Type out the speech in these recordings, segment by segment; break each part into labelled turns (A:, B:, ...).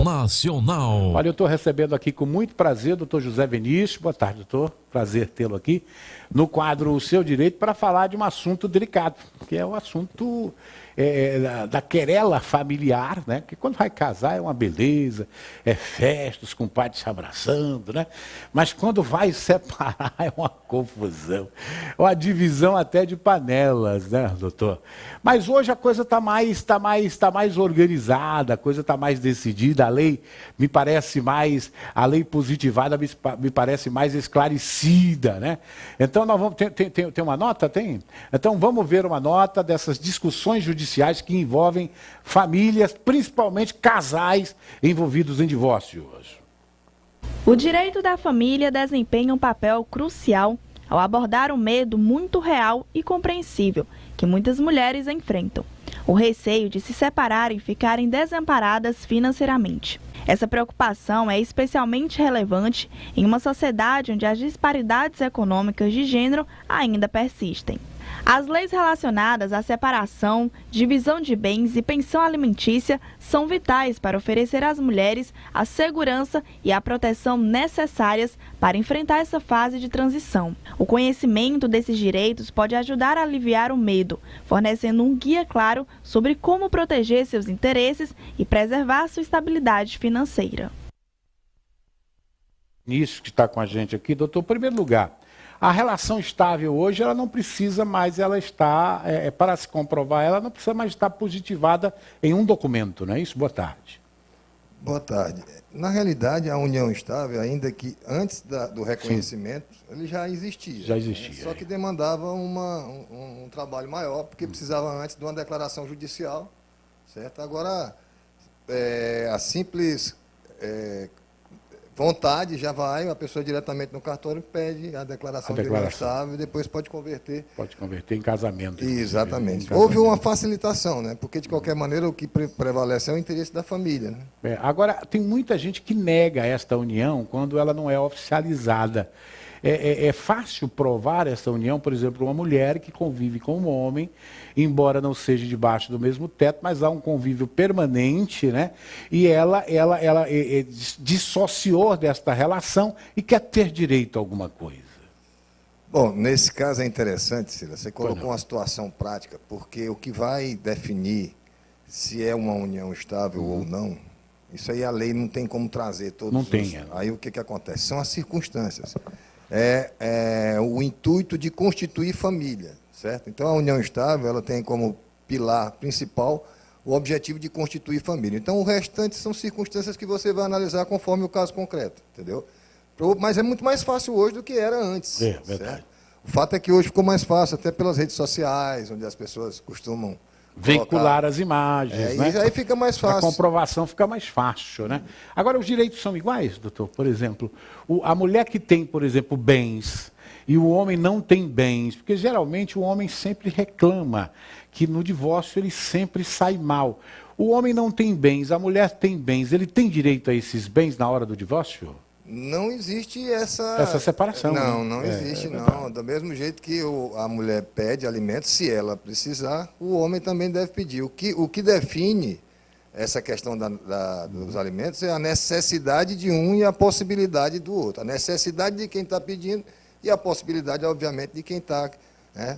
A: Nacional.
B: Olha, eu estou recebendo aqui com muito prazer o doutor José Vinícius. Boa tarde, doutor. Prazer tê-lo aqui no quadro O Seu Direito para falar de um assunto delicado, que é o assunto da querela familiar, né? Que quando vai casar é uma beleza, é festas com o pai se abraçando, né? Mas quando vai separar é uma confusão, uma divisão até de panelas, né, doutor? Mas hoje a coisa está mais organizada, a coisa está mais decidida, a lei me parece mais, a lei positivada me parece mais esclarecida, né? Então nós vamos, tem uma nota? Tem? Então vamos ver uma nota dessas discussões judiciais que envolvem famílias, principalmente casais envolvidos em divórcio hoje.
C: O direito da família desempenha um papel crucial ao abordar um medo muito real e compreensível que muitas mulheres enfrentam: o receio de se separarem e ficarem desamparadas financeiramente. Essa preocupação é especialmente relevante em uma sociedade onde as disparidades econômicas de gênero ainda persistem. As leis relacionadas à separação, divisão de bens e pensão alimentícia são vitais para oferecer às mulheres a segurança e a proteção necessárias para enfrentar essa fase de transição. O conhecimento desses direitos pode ajudar a aliviar o medo, fornecendo um guia claro sobre como proteger seus interesses e preservar sua estabilidade financeira.
B: Isso que está com a gente aqui, doutor, em primeiro lugar, a relação estável hoje, ela não precisa mais, ela está, para se comprovar, ela não precisa mais estar positivada em um documento, não é isso? Boa tarde.
D: Boa tarde. Na realidade, a união estável, ainda que antes do reconhecimento, sim, ele já existia.
B: Já existia.
D: Né? Só que demandava um trabalho maior, porque precisava antes de uma declaração judicial, certo? Agora, a simples vontade já vai, a pessoa diretamente no cartório pede a declaração de união estável e depois pode converter.
B: Pode converter em casamento.
D: Exatamente. Houve uma facilitação, né? Porque, de qualquer maneira, o que prevalece é o interesse da família. Né?
B: Agora, tem muita gente que nega esta união quando ela não é oficializada. É fácil provar essa união, por exemplo, uma mulher que convive com um homem, embora não seja debaixo do mesmo teto, mas há um convívio permanente, né? E ela dissociou desta relação e quer ter direito a alguma coisa.
D: Bom, nesse caso é interessante, Cila, você colocou uma situação prática, porque o que vai definir se é uma união estável ou não, isso aí a lei não tem como trazer todos
B: não tem,
D: Aí o que acontece? São as circunstâncias. O intuito de constituir família, certo? Então, a união estável, ela tem como pilar principal o objetivo de constituir família. Então, o restante são circunstâncias que você vai analisar conforme o caso concreto, entendeu? Mas é muito mais fácil hoje do que era antes.
B: É verdade.
D: Certo? O fato é que hoje ficou mais fácil, até pelas redes sociais, onde as pessoas costumam
B: veicular as imagens, né?
D: E aí fica mais fácil.
B: A comprovação fica mais fácil, né? Agora, os direitos são iguais, doutor? Por exemplo, a mulher que tem, por exemplo, bens e o homem não tem bens, porque geralmente o homem sempre reclama que no divórcio ele sempre sai mal. O homem não tem bens, a mulher tem bens, ele tem direito a esses bens na hora do divórcio?
D: Não existe essa
B: separação.
D: Não existe, não. Do mesmo jeito que a mulher pede alimentos, se ela precisar, o homem também deve pedir. O que define essa questão dos alimentos é a necessidade de um e a possibilidade do outro. A necessidade de quem está pedindo e a possibilidade, obviamente, de quem está, né,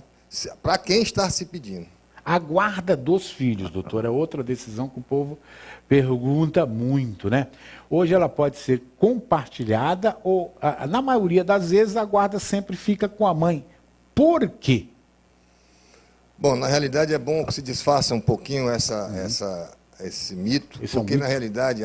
D: para quem está se pedindo.
B: A guarda dos filhos, doutor, é outra decisão que o povo pergunta muito, né? Hoje ela pode ser compartilhada ou, na maioria das vezes, a guarda sempre fica com a mãe. Por quê?
D: Bom, na realidade é bom que se desfaça um pouquinho esse mito, porque na realidade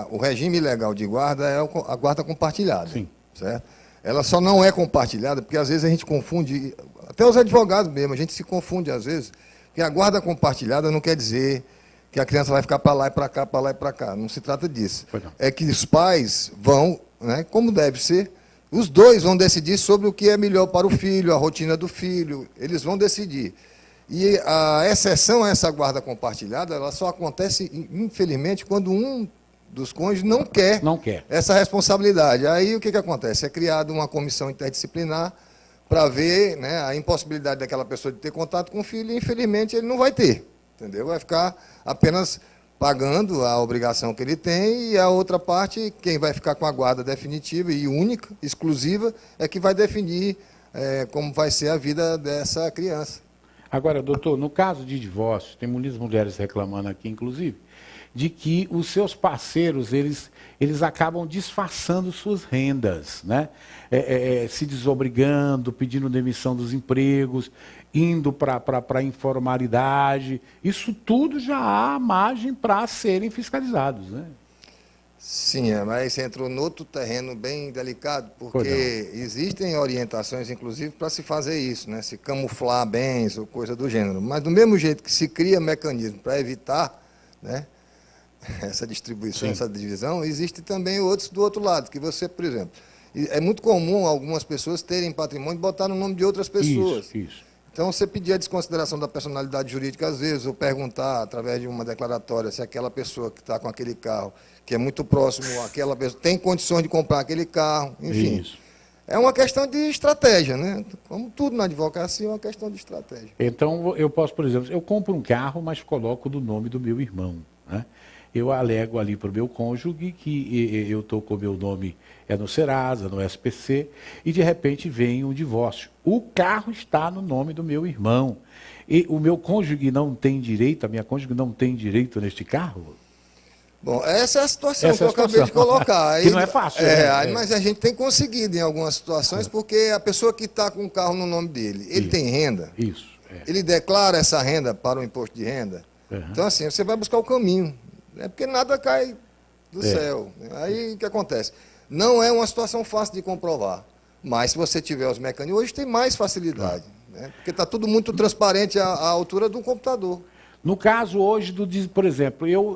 D: o regime legal de guarda é a guarda compartilhada.
B: Sim.
D: Certo? Ela só não é compartilhada porque às vezes a gente confunde, até os advogados mesmo, a gente se confunde às vezes, que a guarda compartilhada não quer dizer que a criança vai ficar para lá e para cá, para lá e para cá. Não se trata disso. É que os pais vão, né, como deve ser, os dois vão decidir sobre o que é melhor para o filho, a rotina do filho, eles vão decidir. E a exceção a essa guarda compartilhada, ela só acontece, infelizmente, quando um dos cônjuges não quer essa responsabilidade. Aí o que acontece? É criada uma comissão interdisciplinar para ver, né, a impossibilidade daquela pessoa de ter contato com o filho e, infelizmente, ele não vai ter. Entendeu? Vai ficar apenas pagando a obrigação que ele tem, e a outra parte, quem vai ficar com a guarda definitiva e única, exclusiva, é que vai definir como vai ser a vida dessa criança.
B: Agora, doutor, no caso de divórcio, tem muitas mulheres reclamando aqui, inclusive, de que os seus parceiros, eles acabam disfarçando suas rendas, né? Se desobrigando, pedindo demissão dos empregos, indo para a informalidade. Isso tudo já há margem para serem fiscalizados, né?
D: Sim, mas você entrou no outro terreno bem delicado, porque existem orientações, inclusive, para se fazer isso, né? Se camuflar bens ou coisa do gênero. Mas do mesmo jeito que se cria mecanismo para evitar, né, essa distribuição, sim, essa divisão, existe também outros do outro lado, que você, por exemplo, é muito comum algumas pessoas terem patrimônio e botar no nome de outras pessoas.
B: Isso.
D: Então, você pedir a desconsideração da personalidade jurídica, às vezes, ou perguntar, através de uma declaratória, se aquela pessoa que está com aquele carro, que é muito próximo àquela pessoa, tem condições de comprar aquele carro, enfim. Isso. É uma questão de estratégia, né? Como tudo na advocacia, é uma questão de estratégia.
B: Então, eu posso, por exemplo, eu compro um carro, mas coloco do nome do meu irmão, né? Eu alego ali para o meu cônjuge que eu estou com o meu nome no Serasa, no SPC, e de repente vem um divórcio. O carro está no nome do meu irmão. E o meu cônjuge não tem direito, a minha cônjuge não tem direito neste carro?
D: Bom, essa é a situação que eu acabei de colocar. Aí,
B: que não é fácil.
D: Mas a gente tem conseguido em algumas situações, porque a pessoa que está com o carro no nome dele, ele tem renda, ele declara essa renda para o imposto de renda. Então, assim, você vai buscar o caminho. É porque nada cai do céu. Aí o que acontece? Não é uma situação fácil de comprovar, mas se você tiver os mecanismos, hoje tem mais facilidade, né? Porque está tudo muito transparente à altura do computador.
B: No caso hoje, por exemplo, eu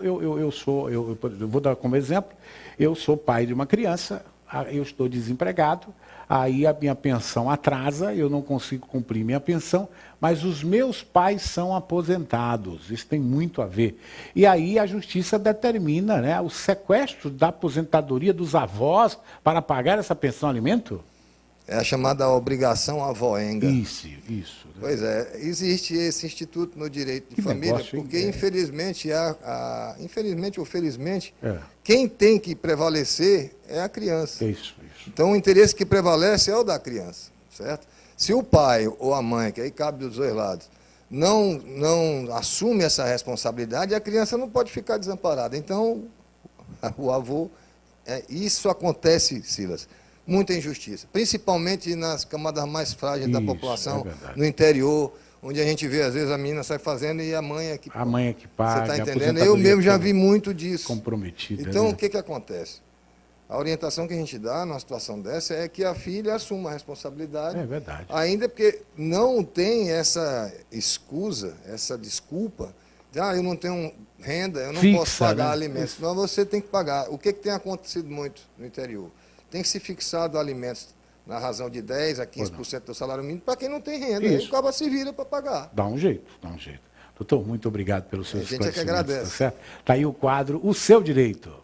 B: vou dar como exemplo, eu sou pai de uma criança, eu estou desempregado, aí a minha pensão atrasa, eu não consigo cumprir minha pensão, mas os meus pais são aposentados, isso tem muito a ver. E aí a justiça determina, né, o sequestro da aposentadoria dos avós para pagar essa pensão alimento?
D: É a chamada obrigação avoenga.
B: Isso. Né?
D: Pois é, existe esse instituto no direito de família, negócio, porque infelizmente, infelizmente ou felizmente, quem tem que prevalecer é a criança.
B: Isso.
D: Então o interesse que prevalece é o da criança, certo? Se o pai ou a mãe, que aí cabe dos dois lados, não assume essa responsabilidade, a criança não pode ficar desamparada. Então, o avô, isso acontece, Silas, muita injustiça, principalmente nas camadas mais frágeis da população, no interior, onde a gente vê, às vezes, a menina sai fazendo e a mãe é que paga.
B: A mãe é que paga.
D: Você está entendendo? Eu mesmo já vi muito disso.
B: Comprometida.
D: Então,
B: né?
D: O que acontece? A orientação que a gente dá numa situação dessa é que a filha assuma a responsabilidade.
B: É verdade.
D: Ainda porque não tem essa escusa, essa desculpa, de, eu não tenho renda, eu não posso pagar alimentos. Não, você tem que pagar. O que tem acontecido muito no interior? Tem que se fixado alimentos na razão de 10% a 15% do salário mínimo para quem não tem renda. Aí o cabo se vira para pagar.
B: Dá um jeito. Doutor, muito obrigado pelo seu esclarecimento.
D: A gente é que agradece.
B: Tá certo? Tá aí o quadro O Seu Direito.